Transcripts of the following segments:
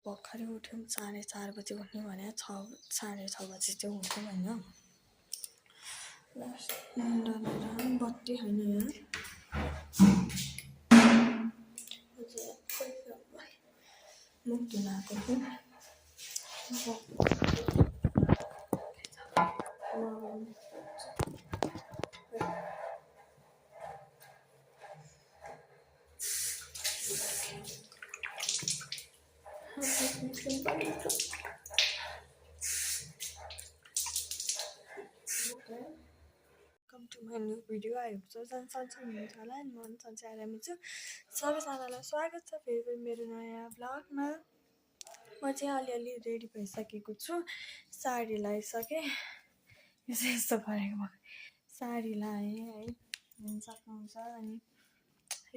भर्खरै उठ्यौँ 4:30 बजे उठ्ने भने 6:30 बजे चाहिँ उठ्यौँ होइन बत्ती होइन यहाँ मुख धुन आएको थिएँ Welcome to my new video. I hope so सन्चै हुनुहुन्छ होला नि म पनि सन्चै आरामै छु सबैजनालाई स्वागत छ फेरि मेरो नयाँ भ्लगमा म चाहिँ अलिअलि रेडी भइसकेको छु साडी लगाइसकेँ यस्तो गरेको साडी लगाएँ है हेर्न सक्नुहुन्छ अनि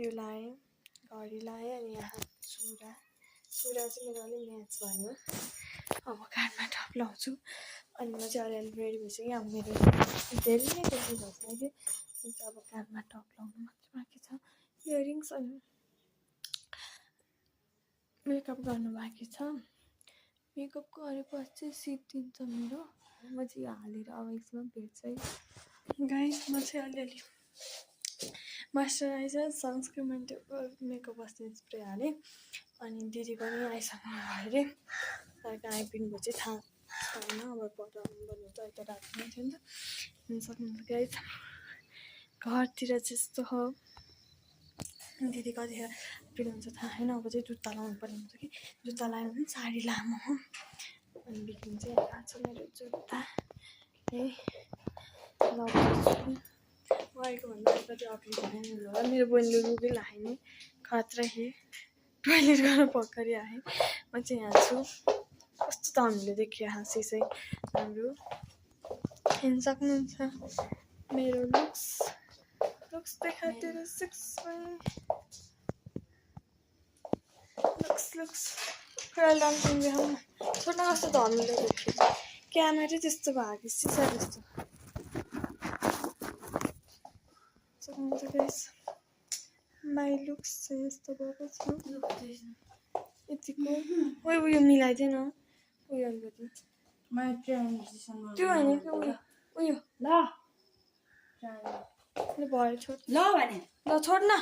यो लगाएँ घडी लगाएँ अनि यहाँ चुरा चाहिँ मेरो अलिक म्याच भएन अब कानमा टप लाउँछु अनि म चाहिँ अलिअलि रेडी भइसकेँ अब मेरो धेरै नै रेडी भइसकेँ अब कानमा टप लाउनु मात्रै बाँकी छ इयरिङ्स अनि मेकअप गर्नु बाँकी छ मेकअप गरेपछि सिद्धिन्छ मेरो म चाहिँ हालेर अब यसमा भेट्छ है गाइस म चाहिँ अलिअलि मोइस्चराइजर सनस्क्रिन मेकअप बस्ने स्प्रे हालेँ अनि दिदी पनि आइसक्नु अरे तर आइपुग्नु चाहिँ थाहा छैन अब पठाउनु भन्नु त यता राख्नु थियो नि त सक्नुहुन्छ गाइस घरतिर त्यस्तो हो दिदी कतिखेर आइपुग्नुहुन्छ थाहा छैन अब चाहिँ जुत्ता लाउनु पर्ने हुन्छ कि जुत्ता लगायो भने साडी लामो हो अनि बिग्रिनु चाहिँ आएको छ मेरो जुत्ता है गएको भन्दा कति अघि भएन होला मेरो बहिनीले लुगै लगाएँ नि खतरा हे टोइलेट गर्न भर्खरै आएँ म चाहिँ यहाँ छु कस्तो त हामीले देखियो हाँसी चाहिँ हाम्रो हेर्न सक्नुहुन्छ मेरो लुक्स देखाइदिएर लुक्स पुरा लम्सिङ देखाउनु छोड्न कस्तो त हामीले देखियो क्यामेरै त्यस्तो भयो कि सिसा जस्तो सक्नुहुन्छ गाइस माई लुक्स चाहिँ यस्तो भएको छ यतिको उयो मिलाइदिएन उयो अलिकति त्यो भनेको उयो ल भयो छोड ल भने ल छोड न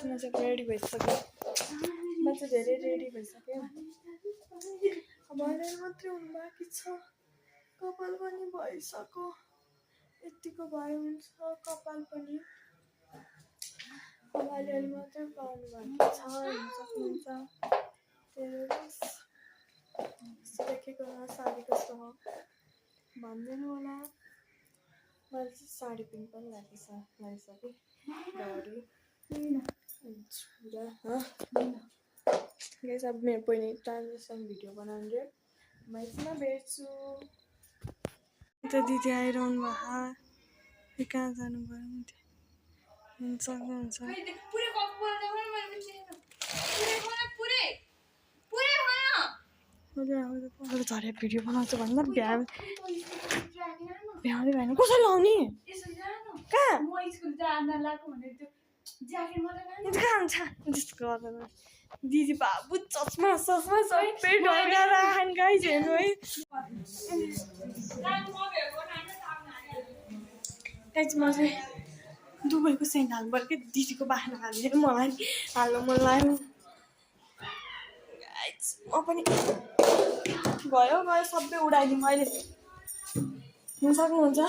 म चाहिँ रेडी भइसकेँ म चाहिँ धेरै रेडी भइसकेँ अब अलिअलि मात्रै हुनु बाँकी छ कपाल पनि भइसक्यो यतिको भयो हुन्छ कपाल पनि अब अलिअलि मात्रै गर्नु बाँकी छ हेर्न सक्नुहुन्छ देखेको साडी कस्तो हो भनिदिनु होला मैले चाहिँ साडी पिन पनि लगाइसकेँ घडी गाइस अब मेरो बहिनी ट्रान्जेक्सन भिडियो बनाउनु रे म यसमा भेट्छु त दिदी आइरहनु भयो कहाँ जानुभयो हुन्छ सक्नुहुन्छ झरे भिडियो बनाउँछ भन्दा भ्याउँदै भएन कसरी लाउने कहाँ हुन्छ त्यस्तो गर्दैन दिदी बाबु चस्मा सबै पेट लगाएर गाइस हेर्नु है म चाहिँ दुबईको सेन्ट हाल्नुपर्छ कि दिदीको बाख्रा हालेर मलाई हाल्नु मन लाग्यो म पनि गयो सबै उडाइदिउँ अहिले हुन सक्नुहुन्छ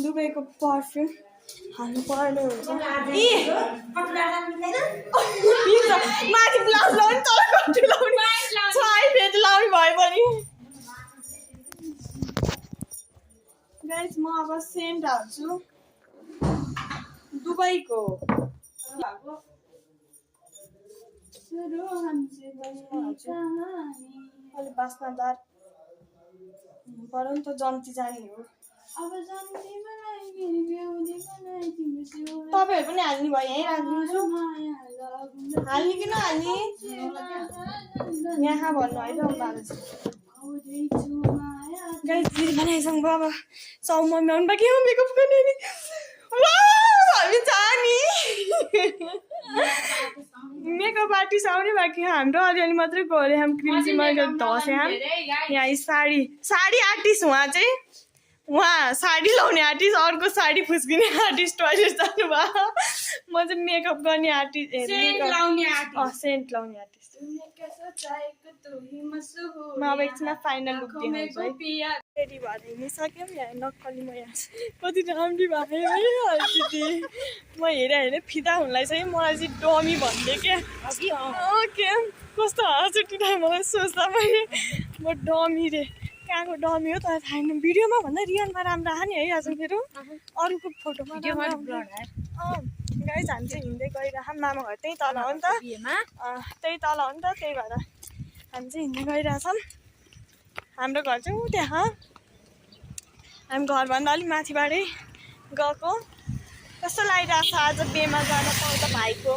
दुबईको पर्फ्युम हाल्नु पर्ने हुन्छ माथि ब्लाउज लाउने तल कन्ट्री लाउने फेरि लाउने भयो पनि गाइस म अब सेन्ट हाल्छु दुबईको अलिक बास्नादार पऱ्यो नि त जन्ती जाने हो तपाईँहरू पनि हाल्ने भयो यहीँ राखिदिन्छु हाल्ने कि नहाल्ने यहाँ भन्नु है गाइस दिदी बनाइसक्नु अब साउमा म्याउनु बाँकी हो मेकअप गर्ने नि हामी जानी मेकअप आर्टिस्ट आउने बाँकी हाम्रो अलिअलि मात्रै गरे हम क्रिम मैले धसे हम यहाँ साडी आर्टिस्ट उहाँ साडी लाउने आर्टिस्ट अर्को साडी फुस्किने आर्टिस्ट टोइलेट जानुभयो म चाहिँ मेकअप गर्ने आर्टिस्ट सेन्ट लाउने आर्टिस्ट म अब एकछिनमा फाइनल लुक दिन्छु है रेडी भएर हिँडिसक्यौँ यहाँ नक्कली म यहाँ कति राम्री भएँ है दिदी म हेरेँ फिदा हुनलाई चाहिँ मलाई चाहिँ डमी भन्थेँ क्या ओके कस्तो हाँस उठिरहेँ मलाई सोच्दा पनि म डमी रे कहाँको डमी हो तर थाहा छैन भिडियोमा भन्दा रियलमा राम्रो आयो नि है आज मेरो अरूको फोटोमा गाइस हामी चाहिँ हिँड्दै गइरहेको मामा घर त्यही तल हो नि त त्यही तल हो नि त त्यही भएर हामी चाहिँ हिँड्दै गइरहेछौँ हाम्रो घर चाहिँ ऊ त्यहाँ हामी घरभन्दा अलिक माथिबाटै गएको कस्तो लागिरहेको छ आज बेमा जान पाउँदा भाइको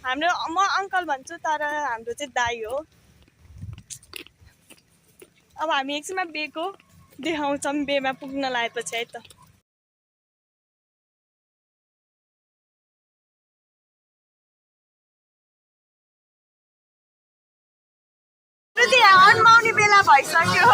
हाम्रो म अङ्कल भन्छु तर हाम्रो चाहिँ दाइ हो अब हामी एकछिनमा बेको देखाउँछौँ बेमा पुग्न लागेपछि है त अनमाउने बेला भइसक्यो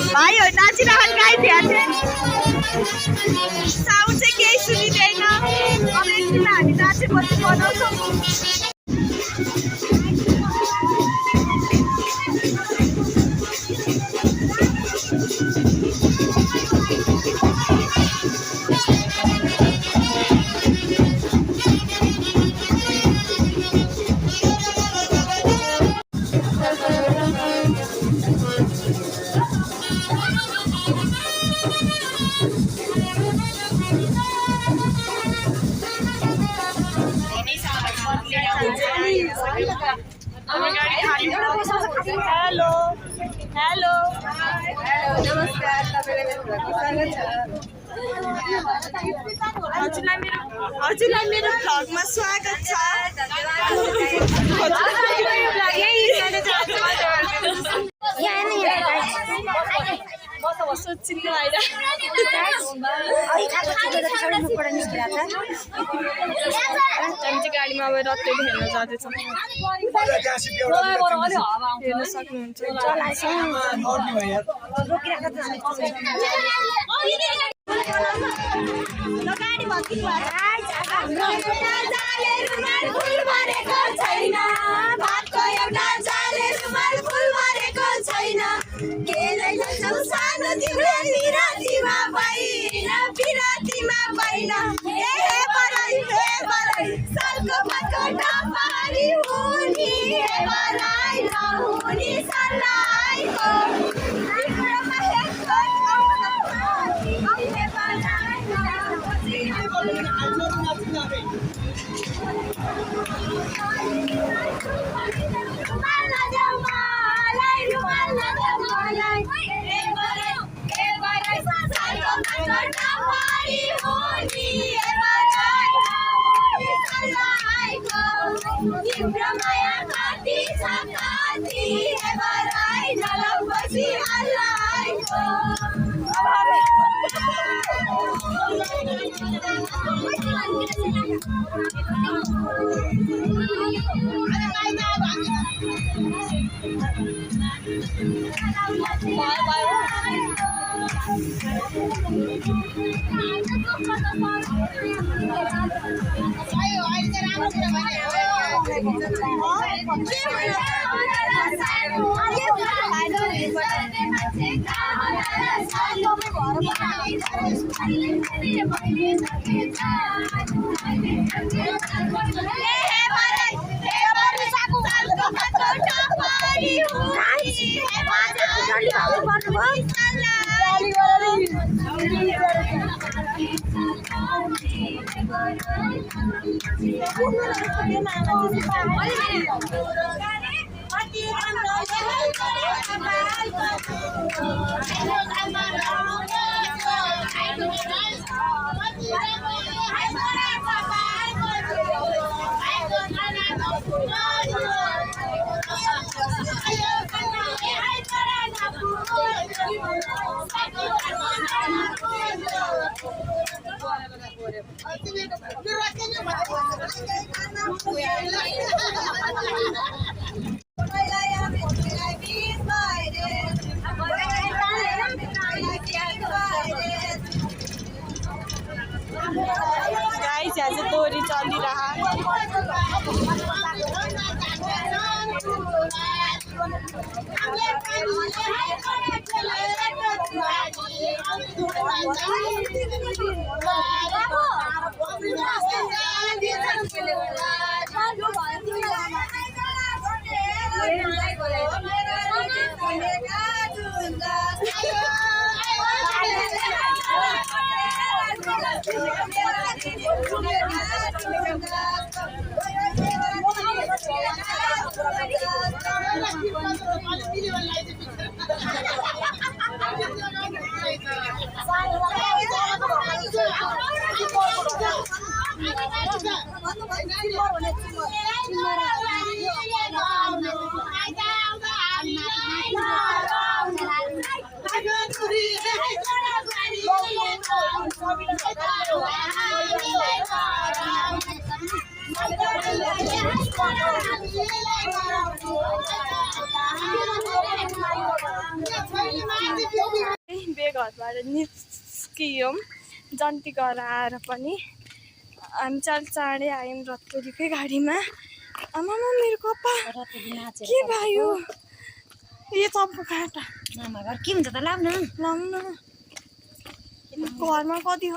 भाइ हो नाचिरहन गाई थिए साउन्ड चाहिँ केही सुनिँदैन अब एकछिन हामी नाचेपछि बनाउँछौँ हेलो हेलो नमस्कार हजुरलाई मेरो भ्लगमा स्वागत छ सोचिनु हामी चाहिँ गाडीमा अब रत्तैले हेर्न जाँदैछौँ हेर्न सक्नुहुन्छ गाइस यहाँ चाहिँ तोरी चलिरहा बेघरबाट निस्कियौँ जन्ती घर आएर पनि हामी चाँडै आयौँ रत्तोरीकै गाडीमा। आमामा मेरो कपाल के भयो यो चप्पु काँटा मामा घर के हुन्छ त लाउन लाउन घरमा कति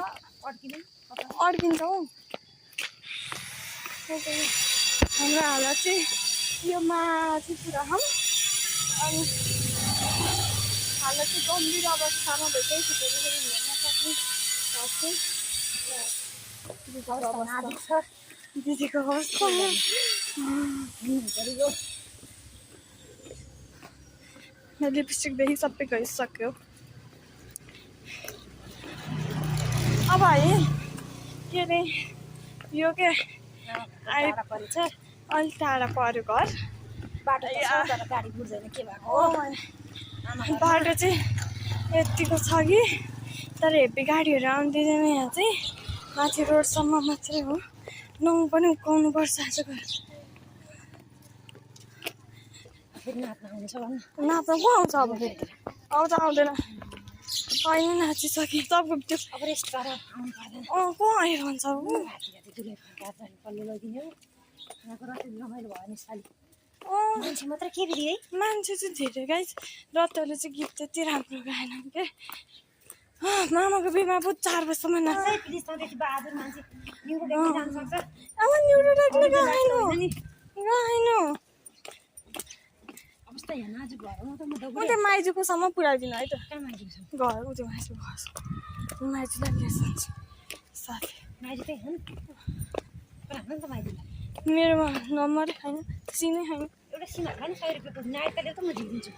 अड्किन्छ हौ। हाम्रो हालत चाहिँ यो माथि पुरा अनि हालत चाहिँ गम्भीर अवस्थामा भइसकेको छ। दिदीको अवस्था लिपस्टिकदेखि सबै गइसक्यो। अब है के अरे यो के अलिक टाढा पऱ्यो घर बाटो गाडी बुझ्दैन के भएको बाटो चाहिँ यतिको छ कि तर हेभी गाडीहरू आउँदैन यहाँ चाहिँ माथि रोडसम्म मात्रै हो। नङ पनि उकाउनु पर्छ आज नाच्न को आउँछ अब फेरि आउँछ आउँदैन कहिले नाचिसकेँ तपाईँको त्यो अब रेस्ट गरेर आउनु पर्दैन को आइरहन्छ रमाइलो भयो नि साली मान्छे मात्र के फेरि है मान्छे चाहिँ धेरै गाइस रत्तले चाहिँ गीत त्यति राम्रो गाएन के मामाको बिमा पो 4 बजीसम्म नाच्छ बहादुर मान्छे अब न्युरोट्याकले गाएन अवस्था यहाँ नाजुक भएर म त माइजूकोसम्म पुऱ्याइदिनु है त कहाँ माइजुको घर ऊ त्यो माइजू माइजूलाई लिएछ साथी माइजु त्यही हो नि नि त माइजुलाई मेरोमा नम्बरै छैन सिमै छैन एउटा सिमहरू पनि 100 रुपियाँको नागरिकले त म झिकिदिन्छु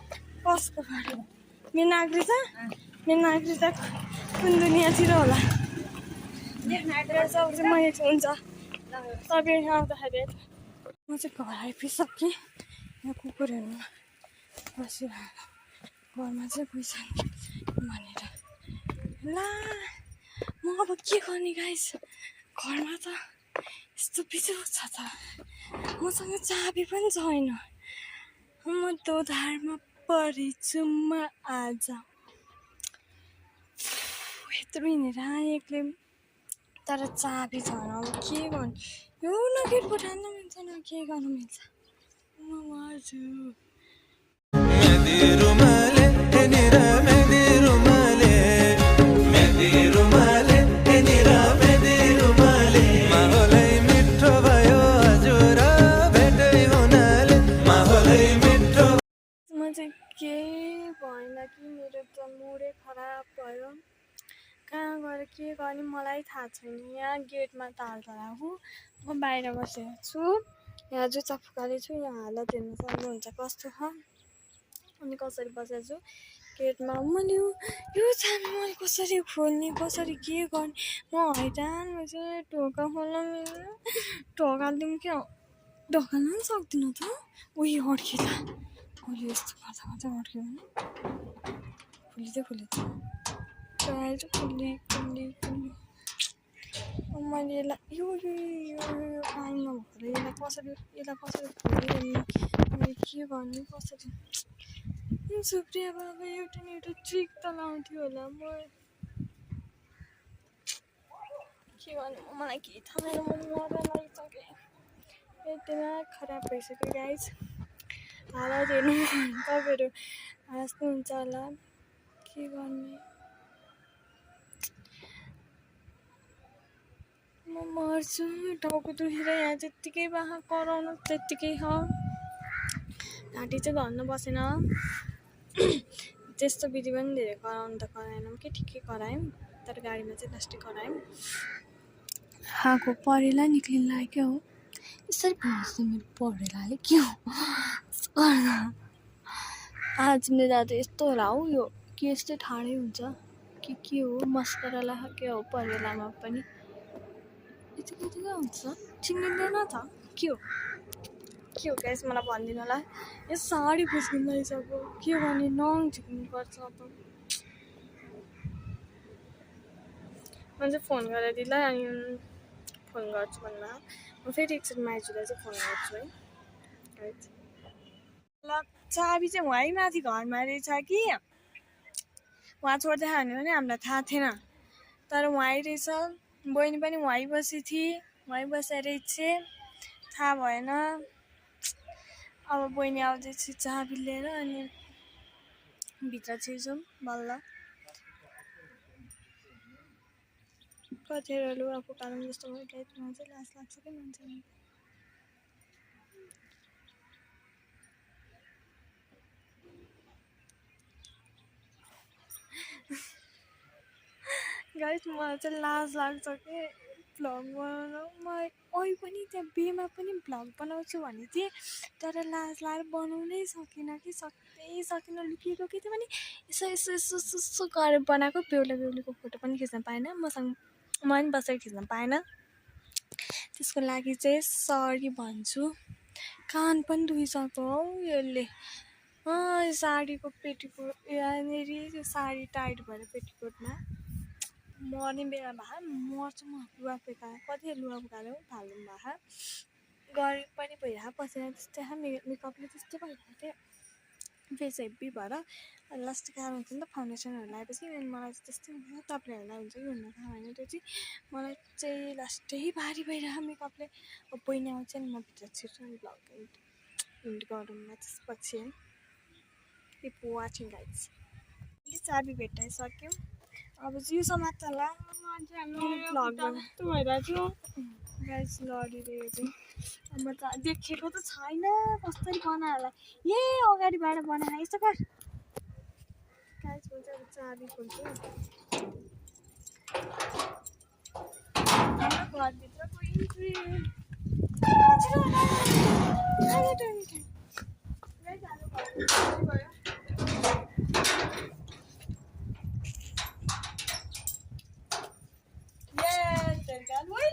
कसको बाटो मेरो नागरिकता कुन दुनियाँतिर होला मेरो नागरिक चाहिँ मैले हुन्छ तपाईँ आउँदाखेरि म चाहिँ घर आइपुगिसकेँ यहाँ कुकुरहरू बसिरहेको घरमा चाहिँ पैसा भनेर ला म अब के गर्ने गाइस घरमा त यस्तो बिजोग छ त मसँग चाबी पनि छैन म दोधारमा परेछु म आज यत्रो हिँडेर आएकोले तर चाबी छैन अब के गर्नु यो न गेट पठाउनु मिल्छ न के गर्नु मिल्छ म मर्छु केही भएन कि मेरो त मुडै खराब भयो कहाँ गएर के गर्ने मलाई थाहा छैन। यहाँ गेटमा तार चढाएको, म बाहिर बसेको छु, यहाँ जुत्ता फुकाएको छु, यहाँ हालत हेर्नु सक्नुहुन्छ कस्तो छ। अनि कसरी बसेको छु गेटमा। मैले यो छान मैले कसरी खोल्ने, कसरी के गर्ने, म हैरान चाहिँ ढोका खोल्न मिल्दैन, ढोकालिदिउँ क्या, ढोकाल्न पनि सक्दिनँ त। उही अड्किएला, मैले यस्तो गर्दा गर्दा अड्क्यो भने खुलिदियो गाइस, खुल्ली। मैले यसलाई यो काम नभएर यसलाई कसरी मैले के गर्ने, कसरी सुप्रिया बाबा एउटा न एउटा ट्रिक त लाउँथ्यो होला। म के गर्नु, मलाई केही थाहा छैन, म मर्न लागिसकेँ। दिमाग खराब भइसक्यो गाइस। हालत हेर्नु तपाईँहरू हाँस्नुहुन्छ होला, के गर्ने, म मर्छु। टाउको दुखेर यहाँ जत्तिकै बाहा कराउनु त्यत्तिकै छ। घाँटी चाहिँ धन्न बसेन। त्यस्तो विधि पनि धेरै कराउनु त कराएनौँ कि, ठिकै करायौँ, तर गाडीमा चाहिँ लास्टै करायौँ। खाएको परेला निक्लिन लाग्यो हो, यसरी भन्नुहोस् त मेरो परेलाले के हो आज मेरो आज यस्तो होला हौ, यो के यस्तै ठाडै हुन्छ कि के हो, मस्करा के हो परेलामा पनि यतिकै हुन्छ, चिनिँदैन त के हो गाइस, मलाई भनिदिनु होला। यो साडी फुस्किन लागिसक्यो, के गर्ने, नङ झिक्नुपर्छ अब। म चाहिँ फोन गरेर दिलाई, अनि फोन गर्छु भन्दा म फेरि एकचोटि माइजूलाई चाहिँ फोन गर्छु है गाइस। ल चाबी चाहिँ वहीँ माथि घरमा रहेछ कि वहाँ छोड्दै खायो भने पनि हामीलाई थाहा थिएन, तर वहीँ रहेछ। बहिनी पनि वहीँ बसी थिए, वहीँ बसेर चाहिँ थाहा भएन। अब बहिनी आउँदैछ चाबी लिएर, अनि भित्र छिर्छौँ बल्ल। कतिवटा लुगा फुकाउनु जस्तो टाइपमा चाहिँ लाज लाग्छ कि मान्छेलाई। गाइस मलाई चाहिँ लाज लाग्छ कि भ्लग बनाउन। म अहिले पनि त्यहाँ बेमा पनि भ्लग बनाउँछु भने थिएँ, तर लाज लाएर बनाउनै सकिनँ कि, सकिनँ। लुकिएको कि त्यो पनि यसो गरेर बनाएको। बेहुलीको फोटो पनि खिच्न पाएन, मसँग म पनि बसेर खिच्न पाएन। त्यसको लागि चाहिँ सरी भन्छु। कान पनि दुखिसक्यो हौ यसले। साडीको पेटीकोट, यहाँनिर त्यो साडी टाइट भएर पेटीकोटमा मर्ने बेला भए मर्छु म। लुगा फुकाएर कति लुगा फुकाएर फाल्नु भए गरी पनि भइरहेको, पसिना त्यस्तै मेकअपले त्यस्तै भइरहेको थियो, फेस हेभी भएर लास्ट गाह्रो हुन्छ नि त फाउन्डेसनहरू लगाएपछि। अनि मलाई चाहिँ त्यस्तै हुन्छ, तपाईँहरूलाई हुन्छ कि हुन्न थाहा भएन। त्यो चाहिँ मलाई चाहिँ लास्टै भारी भइरहेको मेकअपले। अब बहिनी आउँछ नि, म भित्र छिर्छु नि भ्लग इन्ड गरौँला त्यसपछि है। Keep watching guys. चाबी भेटाइसक्यो, अब यो समात्छ होला भ्लग कस्तो भइरहेको थियो गाइस। लडिदियो चाहिँ अब त देखेको त छैन कसरी बनाएर, अगाडिबाट बनाएर यस्तो कर गाइस। म चाहिँ अब चाबी खोल्छु। हाम्रो घरभित्रको इन्ट्री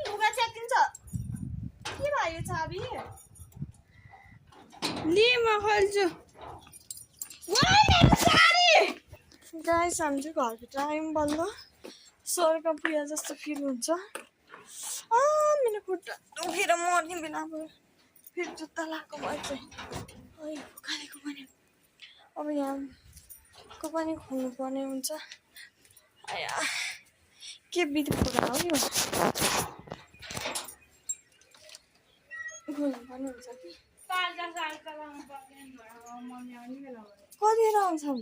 लुगा च्यातिन्छ के भयो चाबी लि, म खोल्छु। गाइस हामी चाहिँ घरभित्र आयौँ बल्ल। स्वर्ग पुगे जस्तो फिल हुन्छ। मेरो खुट्टा दुखेर मर्ने बेला अब फेरि जुत्ता लगाएको भए चाहिँ फुकालेको पनि। अब यहाँको पनि खोल्नु पर्ने हुन्छ। आया के बित्थामा कुरा हो यो, खोल्नु पर्ने हुन्छ कि। कतिखेर आउँछन्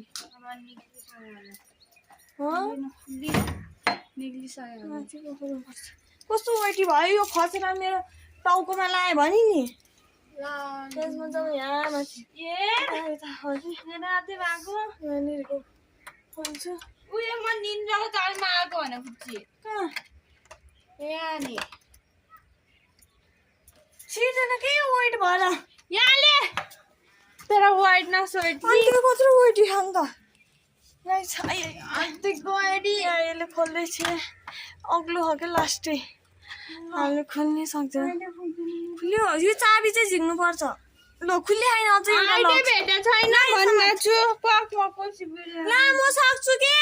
कस्तो वेटी भयो यो, खसेर मेरो टाउकोमा लायो भने नि त्यसमा चाहिँ यहाँ माथि यहाँनिरको खोल्छु। उयो म निन्द्राको तालमा आएको भने खुच्ची कहाँ यहाँ नि छिर्दैन के वेट भएर यहाँले तेरा वाइट न सोइट अनि त्यो कत्रो वेट खान त गाइस अन्त गएडी यसले खोल्दैछ अग्लो हो क्या लास्टै हामीले खोल्नै सक्दैन खुल्यो यो चाबी चाहिँ झिक्नु पर्छ ल खुल्ली आइन अझै एउटा अहिले लक भेटे छैन भन्न छु पक पक सिबिर ला म सक्छु के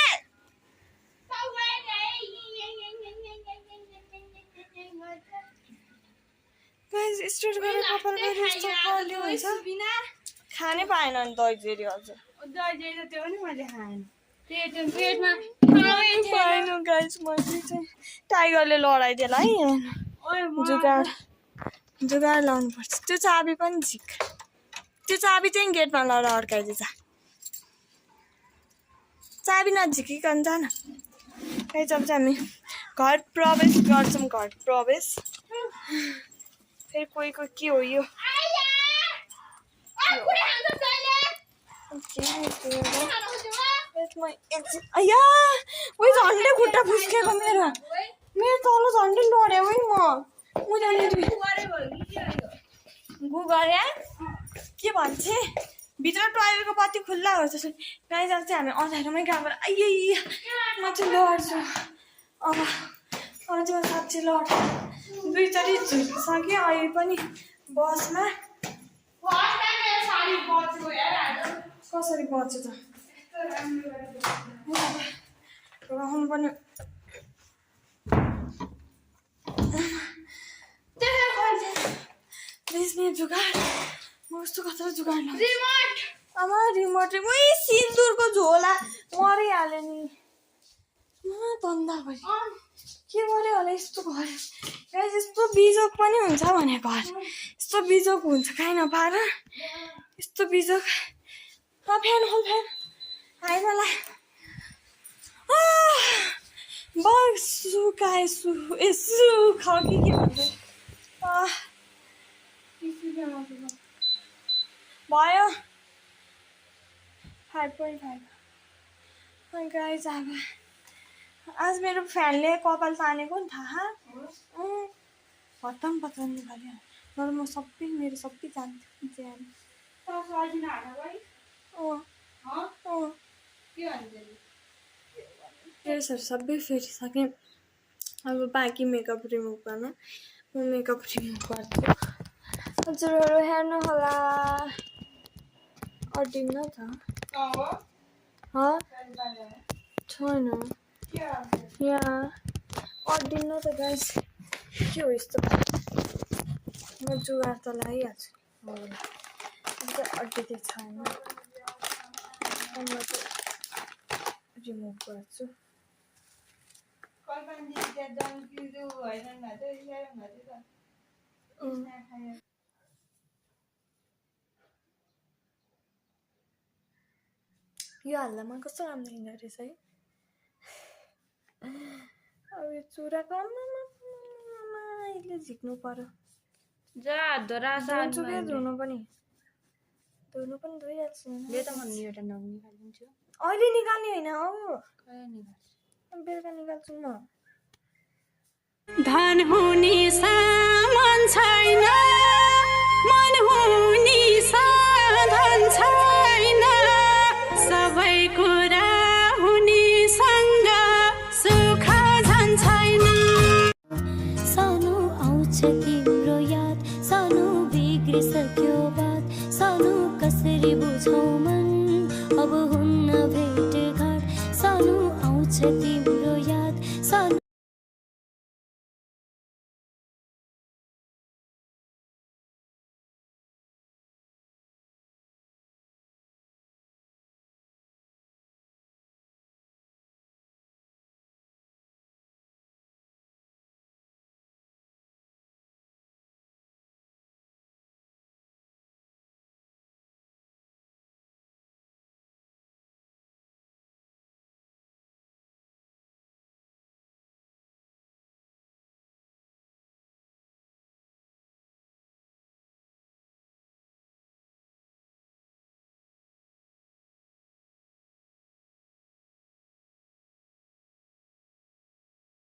गाइस स्ट्रेट गरेर कपाल गरेर यस्तो खल्यो हुन्छ खानै पाएन नि दही जेरी हजुर दही जेरी त्यो पनि मैले खाएन पेटमा पाएन गाइस मैले चाहिँ टाइगरले लडाइदिएला है जुगाड जुगाड लाउनु पर्छ त्यो चाबी पनि झिक त्यो चाबी चाहिँ गेटमा लगाएर अड्काइदिएछ चाबी नझिकिकन जान गाइस अब चाहिँ हामी घर प्रवेश गर्छौँ घर प्रवेश फेरि कोहीको के हो यो अया ओइ झन्डै खुट्टा फुस्केको मेरो तल झन्डै लड्यो है म जानेर गरे के भन्छ भित्र टोयलेटको बत्ती खुल्ला हो जस्तो गाइस अब चाहिँ हामी अँध्यारोमै गएर आइए म चाहिँ लड्छु अब चाहिँ म साँच्चै लड्छु दुईचोटि झुकिसकेँ अहिले पनि बसमा कसरी बच्यो त रहनु पनि बेच्ने जुगाड म कस्तो कस्तो जुगाड लाउँछु आमा रिमोट सिन्दुरको झोला मरिहाल्यो नि तन्दा भयो के गर्यो होला यस्तो घर गाइस यस्तो बिजोग पनि हुन्छ भने घर यस्तो बिजोग हुन्छ काहीँ नपाएर यस्तो बिजोग फ्यान होल फ्यान हाइ मलाई बग सुकाए सुखाउ के भन्छ भयो 5.5 गाइस अब आज मेरो फ्यानले कपाल तानेको नि थाहा हत्तम पत्ता निकाल्यो तर म सबै मेरो सबै जान्थ्यो ज्यान ड्रेसहरू सबै फेरिसकेँ अब बाँकी मेकअप रिमुभ गर्न म मेकअप रिमुभ गर्छु हजुरहरू हेर्नु होला अडिन्न त छैन यहाँ अडिन्न त गाइस के हो यस्तो म जुगाड त लगाइहाल्छु अड्डिँदै छैन म चाहिँ रिमुभ गर्छु यो हाल्दामा कस्तो राम्रो हिँड्दो रहेछ है अब यो चुराको अहिले झिक्नु पर्यो धुनु पनि धोइहाल्छु अहिले निकाल्ने होइन औ बेलुका निकाल्छु म धन हुने सामान छैन मन हुने